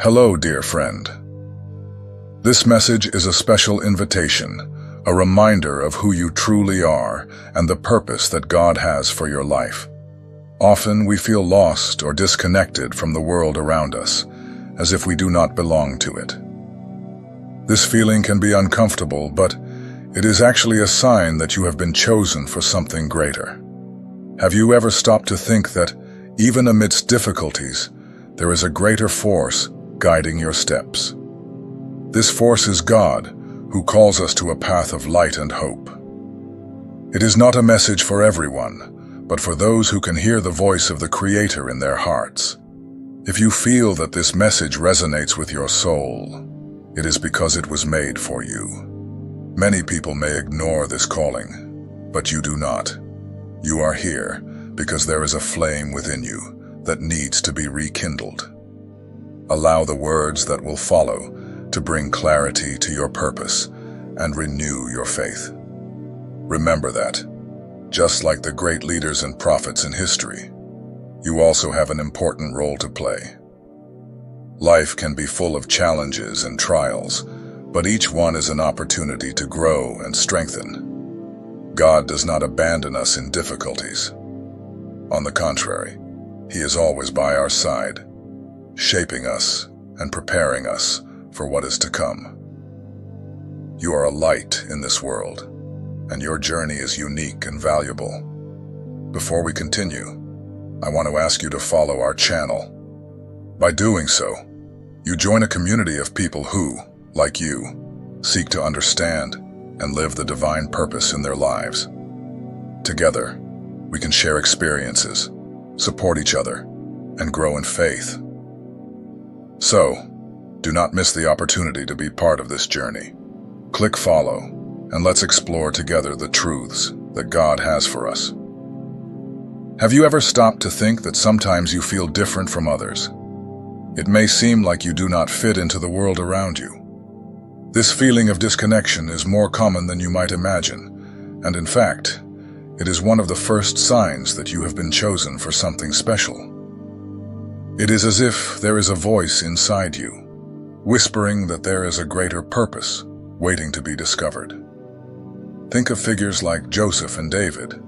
Hello, dear friend. This message is a special invitation, a reminder of who you truly are and the purpose that God has for your life. Often we feel lost or disconnected from the world around us, as if we do not belong to it. This feeling can be uncomfortable, but it is actually a sign that you have been chosen for something greater. Have you ever stopped to think that, even amidst difficulties, there is a greater force guiding your steps? This force is God, who calls us to a path of light and hope. It is not a message for everyone, but for those who can hear the voice of the Creator in their hearts. If you feel that this message resonates with your soul, it is because it was made for you. Many people may ignore this calling, but you do not. You are here because there is a flame within you that needs to be rekindled. Allow the words that will follow to bring clarity to your purpose and renew your faith. Remember that, just like the great leaders and prophets in history, you also have an important role to play. Life can be full of challenges and trials, but each one is an opportunity to grow and strengthen. God does not abandon us in difficulties. On the contrary, He is always by our side, shaping us and preparing us for what is to come. You are a light in this world, and your journey is unique and valuable. Before we continue, I want to ask you to follow our channel. By doing so, you join a community of people who, like you, seek to understand and live the divine purpose in their lives. Together, we can share experiences, support each other, and grow in faith. So, do not miss the opportunity to be part of this journey. Click follow, and let's explore together the truths that God has for us. Have you ever stopped to think that sometimes you feel different from others? It may seem like you do not fit into the world around you. This feeling of disconnection is more common than you might imagine, and in fact, it is one of the first signs that you have been chosen for something special. It is as if there is a voice inside you, whispering that there is a greater purpose waiting to be discovered. Think of figures like Joseph and David.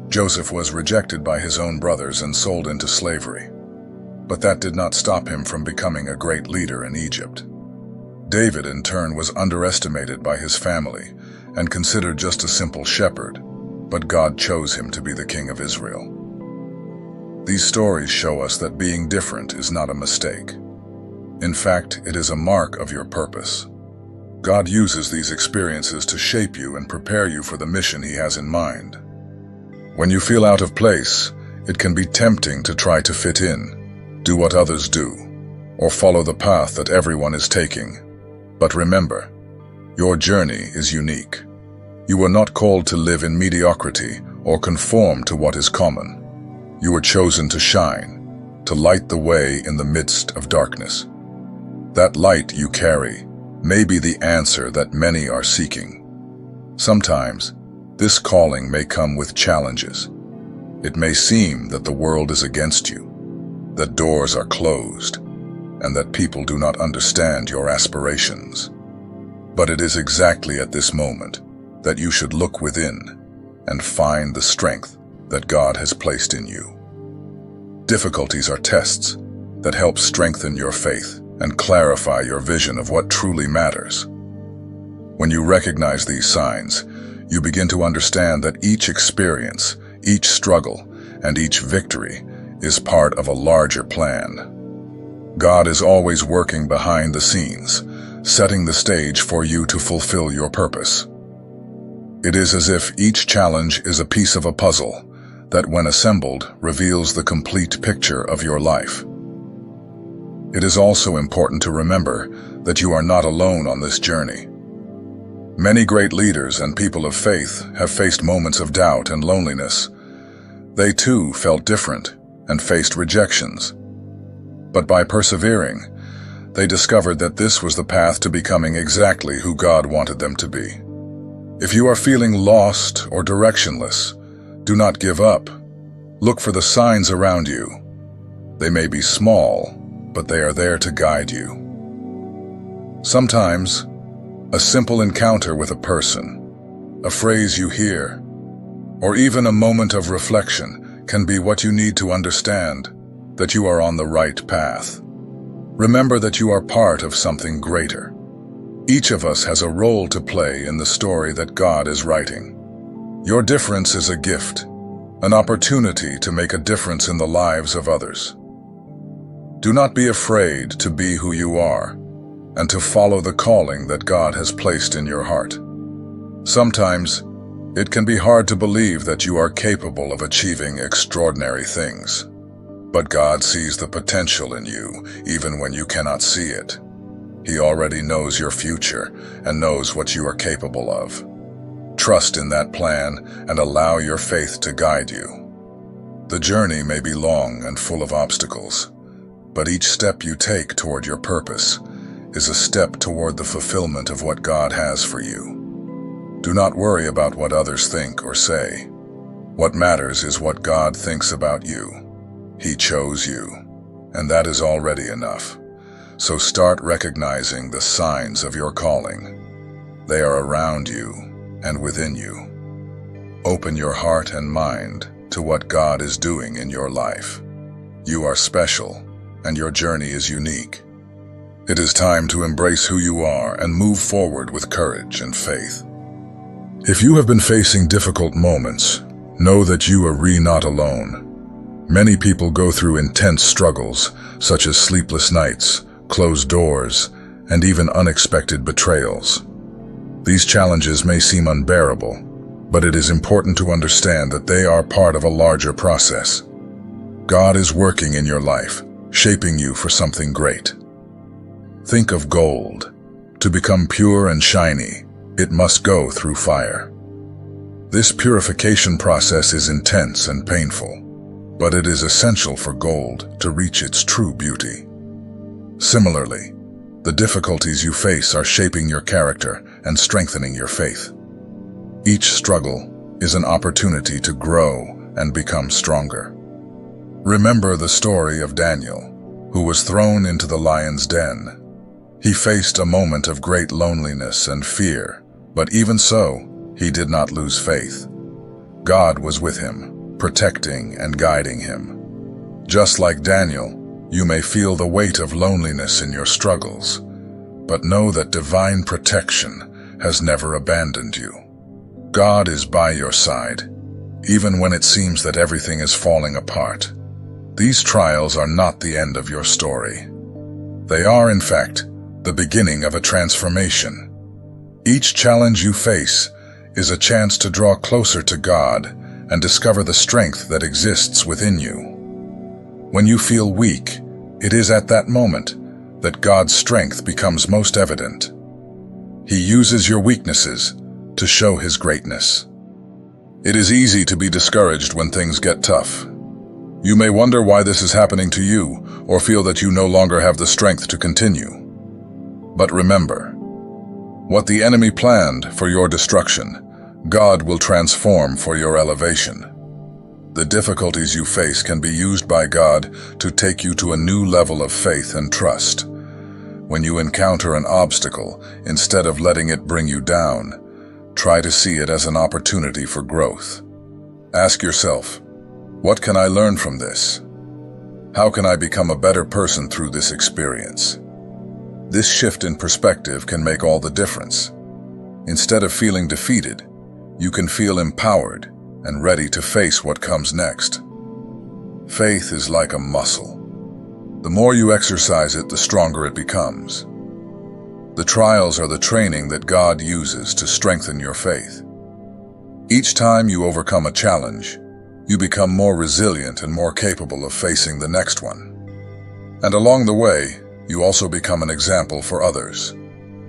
Joseph was rejected by his own brothers and sold into slavery, but that did not stop him from becoming a great leader in Egypt. David, in turn, was underestimated by his family and considered just a simple shepherd, but God chose him to be the king of Israel. These stories show us that being different is not a mistake. In fact, it is a mark of your purpose. God uses these experiences to shape you and prepare you for the mission He has in mind. When you feel out of place, it can be tempting to try to fit in, do what others do, or follow the path that everyone is taking. But remember, your journey is unique. You were not called to live in mediocrity or conform to what is common. You were chosen to shine, to light the way in the midst of darkness. That light you carry may be the answer that many are seeking. Sometimes, this calling may come with challenges. It may seem that the world is against you, that doors are closed, and that people do not understand your aspirations. But it is exactly at this moment that you should look within and find the strength that God has placed in you. Difficulties are tests that help strengthen your faith and clarify your vision of what truly matters. When you recognize these signs, you begin to understand that each experience, each struggle, and each victory is part of a larger plan. God is always working behind the scenes, setting the stage for you to fulfill your purpose. It is as if each challenge is a piece of a puzzle that, when assembled, reveals the complete picture of your life. It is also important to remember that you are not alone on this journey. Many great leaders and people of faith have faced moments of doubt and loneliness. They too felt different and faced rejections. But by persevering, they discovered that this was the path to becoming exactly who God wanted them to be. If you are feeling lost or directionless, do not give up. Look for the signs around you. They may be small, but they are there to guide you. Sometimes, a simple encounter with a person, a phrase you hear, or even a moment of reflection can be what you need to understand that you are on the right path. Remember that you are part of something greater. Each of us has a role to play in the story that God is writing. Your difference is a gift, an opportunity to make a difference in the lives of others. Do not be afraid to be who you are and to follow the calling that God has placed in your heart. Sometimes, it can be hard to believe that you are capable of achieving extraordinary things. But God sees the potential in you, even when you cannot see it. He already knows your future and knows what you are capable of. Trust in that plan and allow your faith to guide you. The journey may be long and full of obstacles, but each step you take toward your purpose is a step toward the fulfillment of what God has for you. Do not worry about what others think or say. What matters is what God thinks about you. He chose you, and that is already enough. So start recognizing the signs of your calling. They are around you and within you. Open your heart and mind to what God is doing in your life. You are special, and your journey is unique. It is time to embrace who you are and move forward with courage and faith. If you have been facing difficult moments, know that you are not alone. Many people go through intense struggles, such as sleepless nights, closed doors, and even unexpected betrayals. These challenges may seem unbearable, but it is important to understand that they are part of a larger process. God is working in your life, shaping you for something great. Think of gold. To become pure and shiny, it must go through fire. This purification process is intense and painful, but it is essential for gold to reach its true beauty. Similarly, the difficulties you face are shaping your character and strengthening your faith. Each struggle is an opportunity to grow and become stronger. Remember the story of Daniel, who was thrown into the lion's den. He faced a moment of great loneliness and fear, but even so, he did not lose faith. God was with him, protecting and guiding him. Just like Daniel, you may feel the weight of loneliness in your struggles, but know that divine protection has never abandoned you. God is by your side, even when it seems that everything is falling apart. These trials are not the end of your story. They are, in fact, the beginning of a transformation. Each challenge you face is a chance to draw closer to God and discover the strength that exists within you. When you feel weak, it is at that moment that God's strength becomes most evident. He uses your weaknesses to show His greatness. It is easy to be discouraged when things get tough. You may wonder why this is happening to you or feel that you no longer have the strength to continue. But remember, what the enemy planned for your destruction, God will transform for your elevation. The difficulties you face can be used by God to take you to a new level of faith and trust. When you encounter an obstacle, instead of letting it bring you down, try to see it as an opportunity for growth. Ask yourself, what can I learn from this? How can I become a better person through this experience? This shift in perspective can make all the difference. Instead of feeling defeated, you can feel empowered and ready to face what comes next. Faith is like a muscle. The more you exercise it, the stronger it becomes. The trials are the training that God uses to strengthen your faith. Each time you overcome a challenge, you become more resilient and more capable of facing the next one. And along the way, you also become an example for others.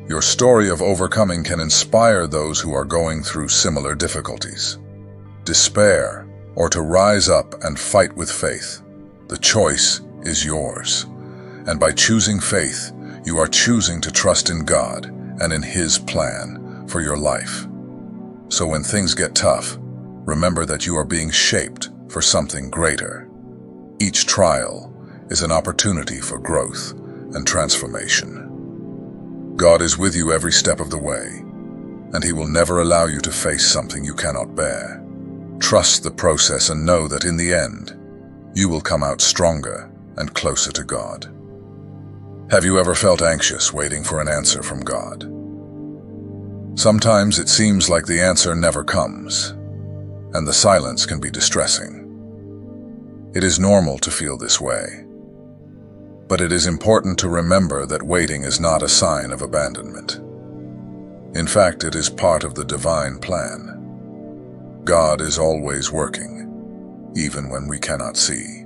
Your story of overcoming can inspire those who are going through similar difficulties. Despair, or to rise up and fight with faith. The choice is yours. And by choosing faith, you are choosing to trust in God and in His plan for your life. So when things get tough, remember that you are being shaped for something greater. Each trial is an opportunity for growth and transformation. God is with you every step of the way, and He will never allow you to face something you cannot bear. Trust the process and know that in the end, you will come out stronger and closer to God. Have you ever felt anxious waiting for an answer from God? Sometimes it seems like the answer never comes, and the silence can be distressing. It is normal to feel this way, but it is important to remember that waiting is not a sign of abandonment. In fact, it is part of the divine plan. God is always working, even when we cannot see.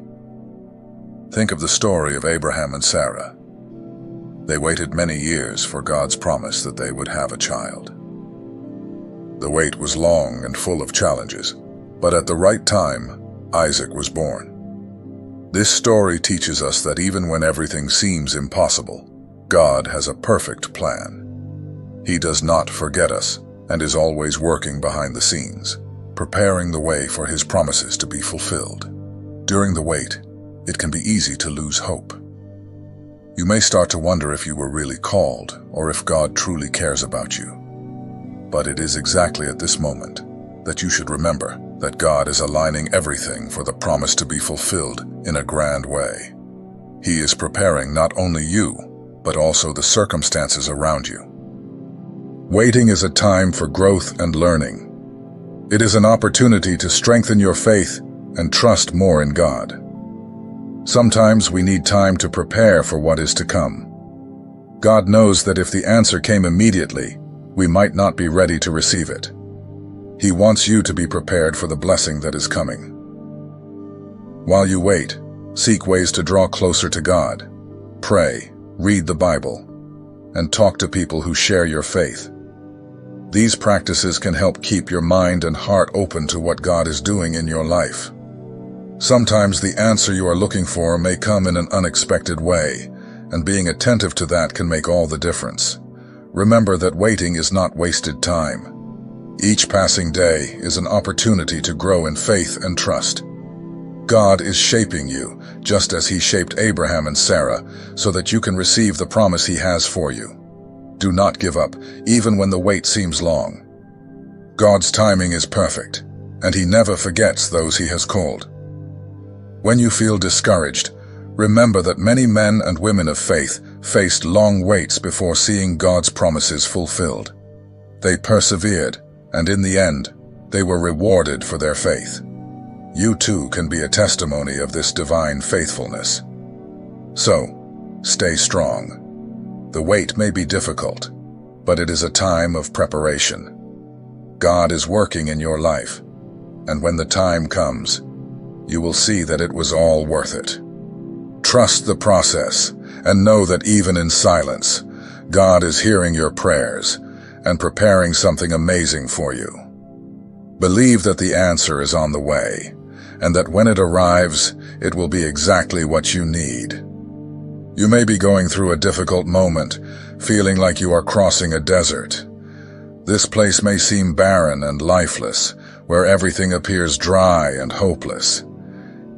Think of the story of Abraham and Sarah. They waited many years for God's promise that they would have a child. The wait was long and full of challenges, but at the right time, Isaac was born. This story teaches us that even when everything seems impossible, God has a perfect plan. He does not forget us and is always working behind the scenes, preparing the way for His promises to be fulfilled. During the wait, it can be easy to lose hope. You may start to wonder if you were really called or if God truly cares about you. But it is exactly at this moment that you should remember that God is aligning everything for the promise to be fulfilled in a grand way. He is preparing not only you, but also the circumstances around you. Waiting is a time for growth and learning. It is an opportunity to strengthen your faith and trust more in God. Sometimes we need time to prepare for what is to come. God knows that if the answer came immediately, we might not be ready to receive it. He wants you to be prepared for the blessing that is coming. While you wait, seek ways to draw closer to God. Pray, read the Bible, and talk to people who share your faith. These practices can help keep your mind and heart open to what God is doing in your life. Sometimes the answer you are looking for may come in an unexpected way, and being attentive to that can make all the difference. Remember that waiting is not wasted time. Each passing day is an opportunity to grow in faith and trust. God is shaping you, just as He shaped Abraham and Sarah, so that you can receive the promise He has for you. Do not give up, even when the wait seems long. God's timing is perfect, and He never forgets those He has called. When you feel discouraged, remember that many men and women of faith faced long waits before seeing God's promises fulfilled. They persevered, and in the end, they were rewarded for their faith. You too can be a testimony of this divine faithfulness. So, stay strong. The wait may be difficult, but it is a time of preparation. God is working in your life, and when the time comes, you will see that it was all worth it. Trust the process, and know that even in silence, God is hearing your prayers and preparing something amazing for you. Believe that the answer is on the way, and that when it arrives, it will be exactly what you need. You may be going through a difficult moment, feeling like you are crossing a desert. This place may seem barren and lifeless, where everything appears dry and hopeless.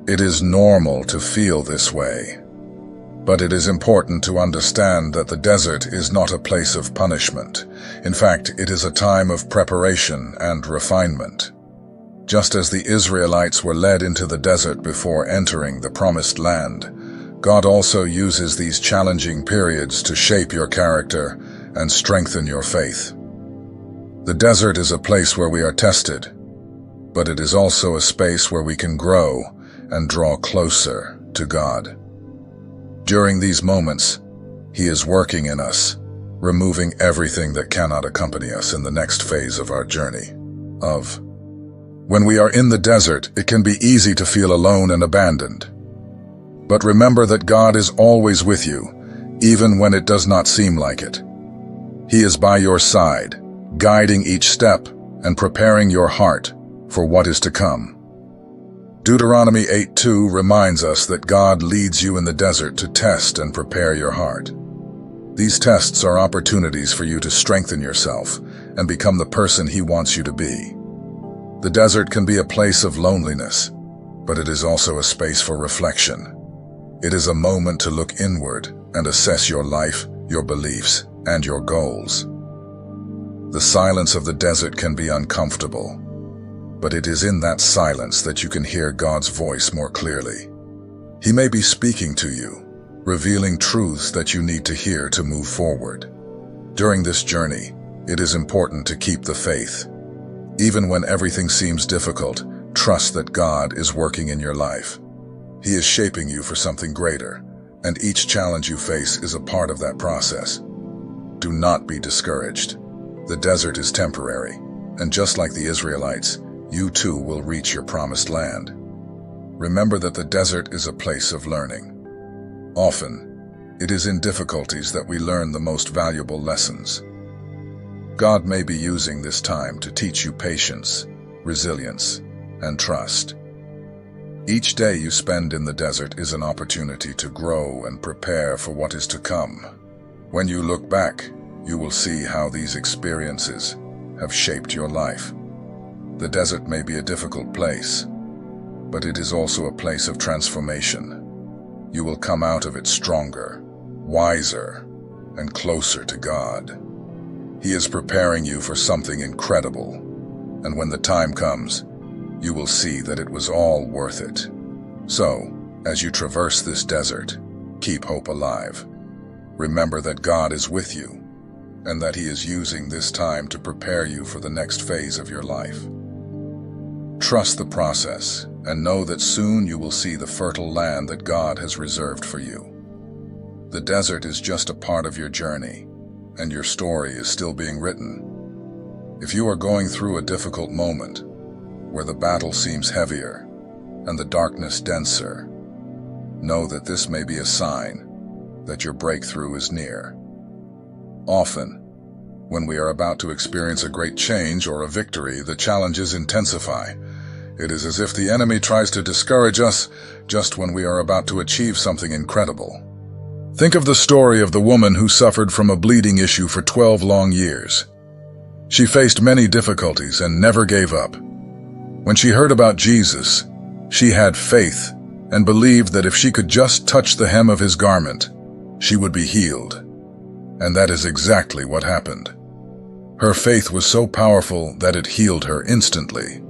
It is normal to feel this way. But it is important to understand that the desert is not a place of punishment. In fact, it is a time of preparation and refinement. Just as the Israelites were led into the desert before entering the promised land, God also uses these challenging periods to shape your character and strengthen your faith. The desert is a place where we are tested, but it is also a space where we can grow and draw closer to God. During these moments, He is working in us, removing everything that cannot accompany us in the next phase of our journey. When we are in the desert, it can be easy to feel alone and abandoned. But remember that God is always with you, even when it does not seem like it. He is by your side, guiding each step and preparing your heart for what is to come. Deuteronomy 8:2 reminds us that God leads you in the desert to test and prepare your heart. These tests are opportunities for you to strengthen yourself and become the person He wants you to be. The desert can be a place of loneliness, but it is also a space for reflection. It is a moment to look inward and assess your life, your beliefs, and your goals. The silence of the desert can be uncomfortable, but it is in that silence that you can hear God's voice more clearly. He may be speaking to you, revealing truths that you need to hear to move forward. During this journey, it is important to keep the faith. Even when everything seems difficult, trust that God is working in your life. He is shaping you for something greater, and each challenge you face is a part of that process. Do not be discouraged. The desert is temporary, and just like the Israelites, you too will reach your promised land. Remember that the desert is a place of learning. Often, it is in difficulties that we learn the most valuable lessons. God may be using this time to teach you patience, resilience, and trust. Each day you spend in the desert is an opportunity to grow and prepare for what is to come. When you look back, you will see how these experiences have shaped your life. The desert may be a difficult place, but it is also a place of transformation. You will come out of it stronger, wiser, and closer to God. He is preparing you for something incredible, and when the time comes, you will see that it was all worth it. So, as you traverse this desert, keep hope alive. Remember that God is with you, and that He is using this time to prepare you for the next phase of your life. Trust the process, and know that soon you will see the fertile land that God has reserved for you. The desert is just a part of your journey, and your story is still being written. If you are going through a difficult moment, where the battle seems heavier and the darkness denser, know that this may be a sign that your breakthrough is near. Often, when we are about to experience a great change or a victory, the challenges intensify. It is as if the enemy tries to discourage us just when we are about to achieve something incredible. Think of the story of the woman who suffered from a bleeding issue for 12 long years. She faced many difficulties and never gave up. When she heard about Jesus, she had faith and believed that if she could just touch the hem of His garment, she would be healed. And that is exactly what happened. Her faith was so powerful that it healed her instantly.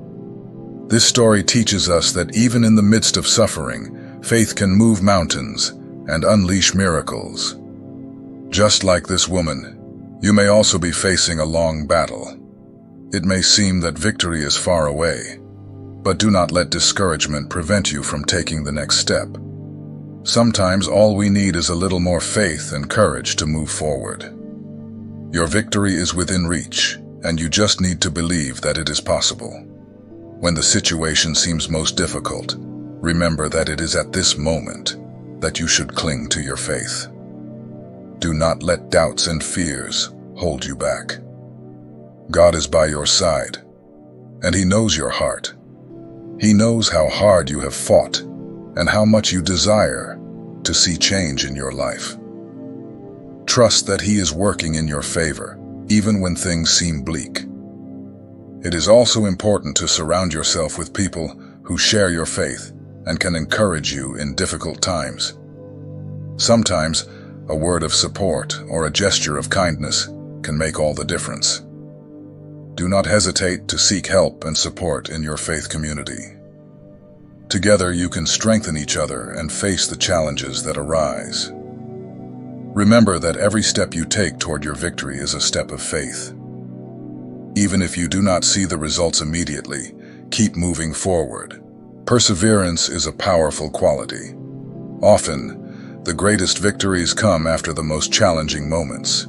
This story teaches us that even in the midst of suffering, faith can move mountains and unleash miracles. Just like this woman, you may also be facing a long battle. It may seem that victory is far away, but do not let discouragement prevent you from taking the next step. Sometimes all we need is a little more faith and courage to move forward. Your victory is within reach, and you just need to believe that it is possible. When the situation seems most difficult, remember that it is at this moment that you should cling to your faith. Do not let doubts and fears hold you back. God is by your side, and He knows your heart. He knows how hard you have fought and how much you desire to see change in your life. Trust that He is working in your favor, even when things seem bleak. It is also important to surround yourself with people who share your faith and can encourage you in difficult times. Sometimes, a word of support or a gesture of kindness can make all the difference. Do not hesitate to seek help and support in your faith community. Together you can strengthen each other and face the challenges that arise. Remember that every step you take toward your victory is a step of faith. Even if you do not see the results immediately, keep moving forward. Perseverance is a powerful quality. Often, the greatest victories come after the most challenging moments.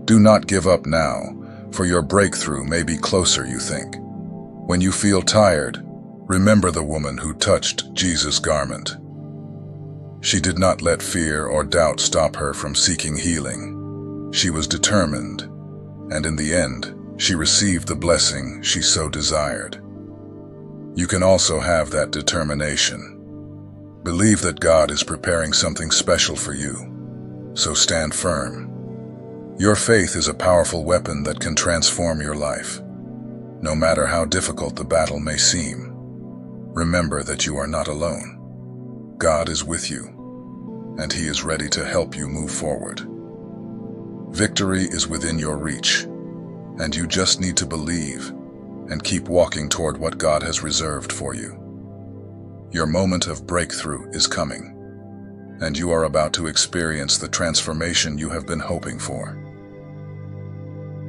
Do not give up now, for your breakthrough may be closer you think. When you feel tired, remember the woman who touched Jesus' garment. She did not let fear or doubt stop her from seeking healing. She was determined, and in the end, she received the blessing she so desired. You can also have that determination. Believe that God is preparing something special for you, so stand firm. Your faith is a powerful weapon that can transform your life. No matter how difficult the battle may seem, remember that you are not alone. God is with you, and He is ready to help you move forward. Victory is within your reach, and you just need to believe and keep walking toward what God has reserved for you. Your moment of breakthrough is coming, and you are about to experience the transformation you have been hoping for.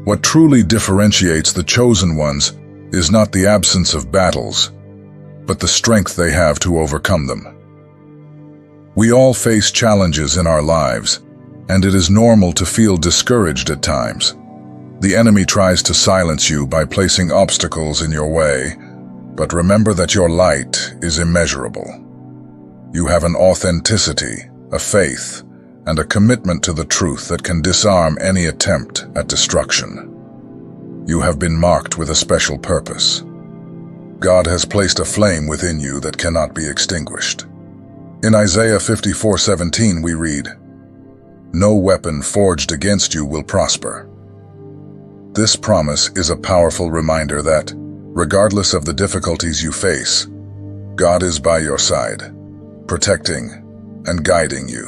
What truly differentiates the chosen ones is not the absence of battles, but the strength they have to overcome them. We all face challenges in our lives, and it is normal to feel discouraged at times. The enemy tries to silence you by placing obstacles in your way, but remember that your light is immeasurable. You have an authenticity, a faith, and a commitment to the truth that can disarm any attempt at destruction. You have been marked with a special purpose. God has placed a flame within you that cannot be extinguished. In Isaiah 54:17 we read, "No weapon forged against you will prosper." This promise is a powerful reminder that, regardless of the difficulties you face, God is by your side, protecting and guiding you.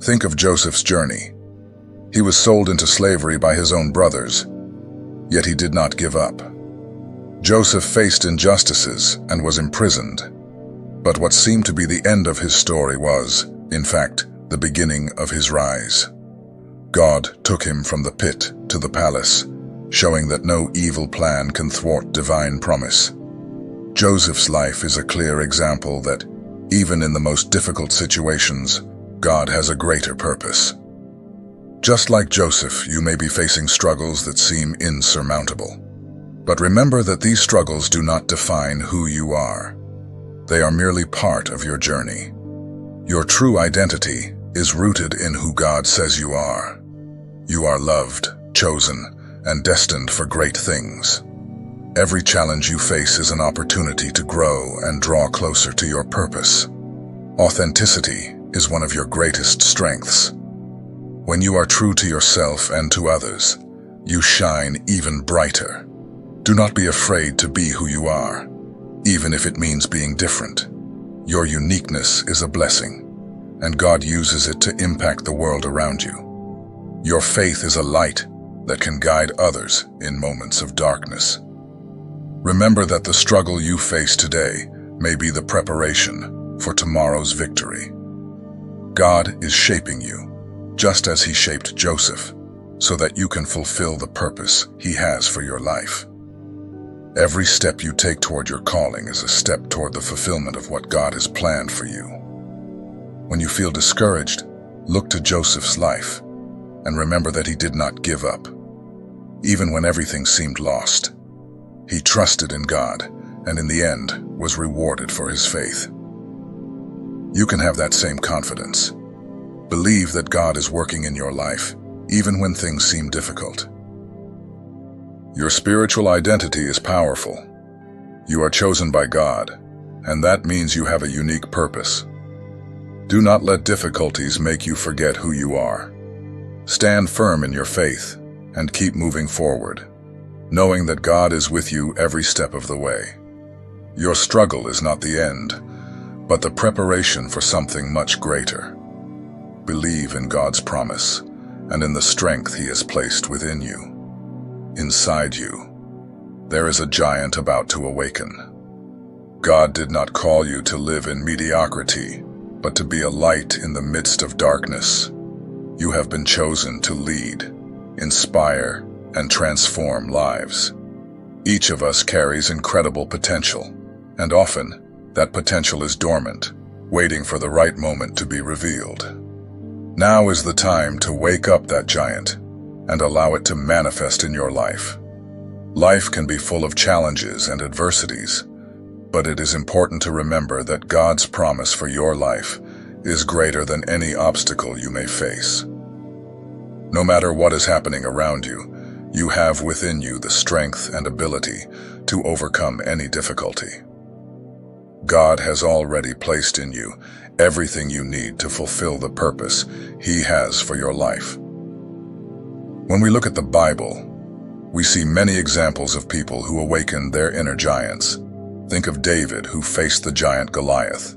Think of Joseph's journey. He was sold into slavery by his own brothers, yet he did not give up. Joseph faced injustices and was imprisoned, but what seemed to be the end of his story was, in fact, the beginning of his rise. God took him from the pit to the palace, showing that no evil plan can thwart divine promise. Joseph's life is a clear example that, even in the most difficult situations, God has a greater purpose. Just like Joseph, you may be facing struggles that seem insurmountable. But remember that these struggles do not define who you are. They are merely part of your journey. Your true identity is rooted in who God says you are. You are loved, chosen, and destined for great things. Every challenge you face is an opportunity to grow and draw closer to your purpose. Authenticity is one of your greatest strengths. When you are true to yourself and to others, you shine even brighter. Do not be afraid to be who you are, even if it means being different. Your uniqueness is a blessing, and God uses it to impact the world around you. Your faith is a light that can guide others in moments of darkness. Remember that the struggle you face today may be the preparation for tomorrow's victory. God is shaping you, just as He shaped Joseph, so that you can fulfill the purpose He has for your life. Every step you take toward your calling is a step toward the fulfillment of what God has planned for you. When you feel discouraged, look to Joseph's life and remember that he did not give up. Even when everything seemed lost, he trusted in God and in the end was rewarded for his faith. You can have that same confidence. Believe that God is working in your life, even when things seem difficult. Your spiritual identity is powerful. You are chosen by God, and that means you have a unique purpose. Do not let difficulties make you forget who you are. Stand firm in your faith and keep moving forward, knowing that God is with you every step of the way. Your struggle is not the end, but the preparation for something much greater. Believe in God's promise and in the strength He has placed within you. Inside you, there is a giant about to awaken. God did not call you to live in mediocrity, but to be a light in the midst of darkness. You have been chosen to lead, inspire, and transform lives. Each of us carries incredible potential, and often that potential is dormant, waiting for the right moment to be revealed. Now is the time to wake up that giant and allow it to manifest in your life. Life can be full of challenges and adversities, but it is important to remember that God's promise for your life is greater than any obstacle you may face. No matter what is happening around you, you have within you the strength and ability to overcome any difficulty. God has already placed in you everything you need to fulfill the purpose He has for your life. When we look at the Bible, we see many examples of people who awakened their inner giants. Think of David, who faced the giant Goliath.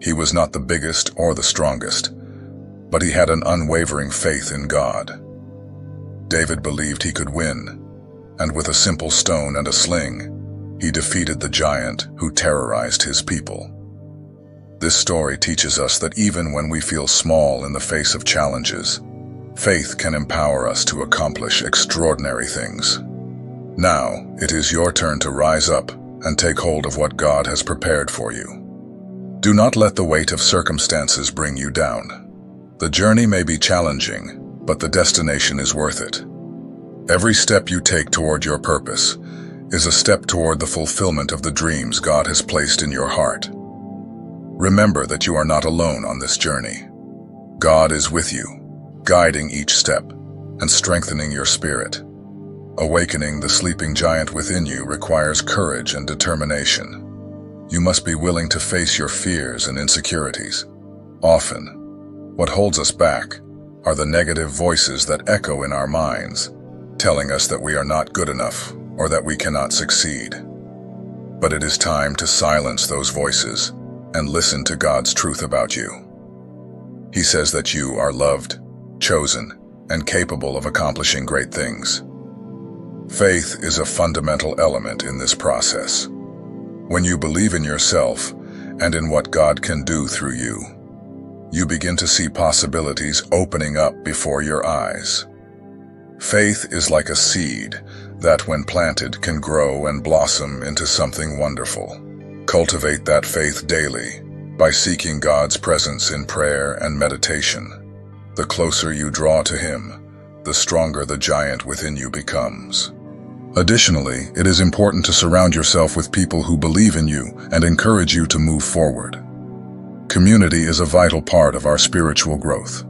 He was not the biggest or the strongest, but he had an unwavering faith in God. David believed he could win, and with a simple stone and a sling, he defeated the giant who terrorized his people. This story teaches us that even when we feel small in the face of challenges, faith can empower us to accomplish extraordinary things. Now, it is your turn to rise up and take hold of what God has prepared for you. Do not let the weight of circumstances bring you down. The journey may be challenging, but the destination is worth it. Every step you take toward your purpose is a step toward the fulfillment of the dreams God has placed in your heart. Remember that you are not alone on this journey. God is with you, guiding each step and strengthening your spirit. Awakening the sleeping giant within you requires courage and determination. You must be willing to face your fears and insecurities. Often, what holds us back are the negative voices that echo in our minds, telling us that we are not good enough or that we cannot succeed. But it is time to silence those voices and listen to God's truth about you. He says that you are loved, chosen, and capable of accomplishing great things. Faith is a fundamental element in this process. When you believe in yourself and in what God can do through you, you begin to see possibilities opening up before your eyes. Faith is like a seed that, when planted, can grow and blossom into something wonderful. Cultivate that faith daily by seeking God's presence in prayer and meditation. The closer you draw to Him, the stronger the giant within you becomes. Additionally, it is important to surround yourself with people who believe in you and encourage you to move forward. Community is a vital part of our spiritual growth.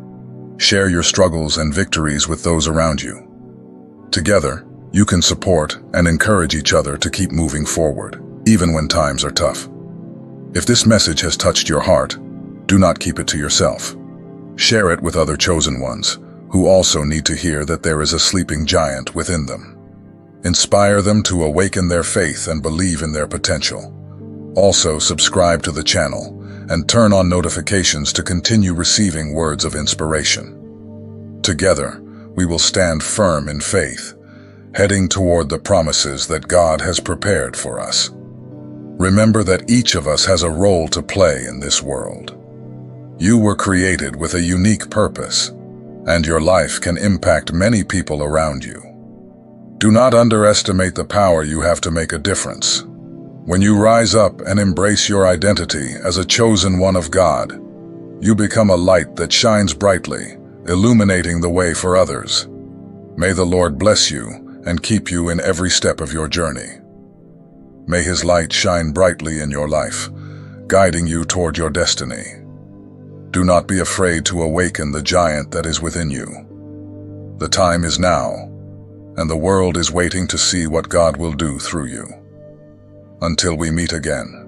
Share your struggles and victories with those around you. Together, you can support and encourage each other to keep moving forward, even when times are tough. If this message has touched your heart, do not keep it to yourself. Share it with other chosen ones who also need to hear that there is a sleeping giant within them. Inspire them to awaken their faith and believe in their potential. Also, subscribe to the channel and turn on notifications to continue receiving words of inspiration. Together, we will stand firm in faith, heading toward the promises that God has prepared for us. Remember that each of us has a role to play in this world. You were created with a unique purpose, and your life can impact many people around you. Do not underestimate the power you have to make a difference. When you rise up and embrace your identity as a chosen one of God, you become a light that shines brightly, illuminating the way for others. May the Lord bless you and keep you in every step of your journey. May His light shine brightly in your life, guiding you toward your destiny. Do not be afraid to awaken the giant that is within you. The time is now, and the world is waiting to see what God will do through you. Until we meet again.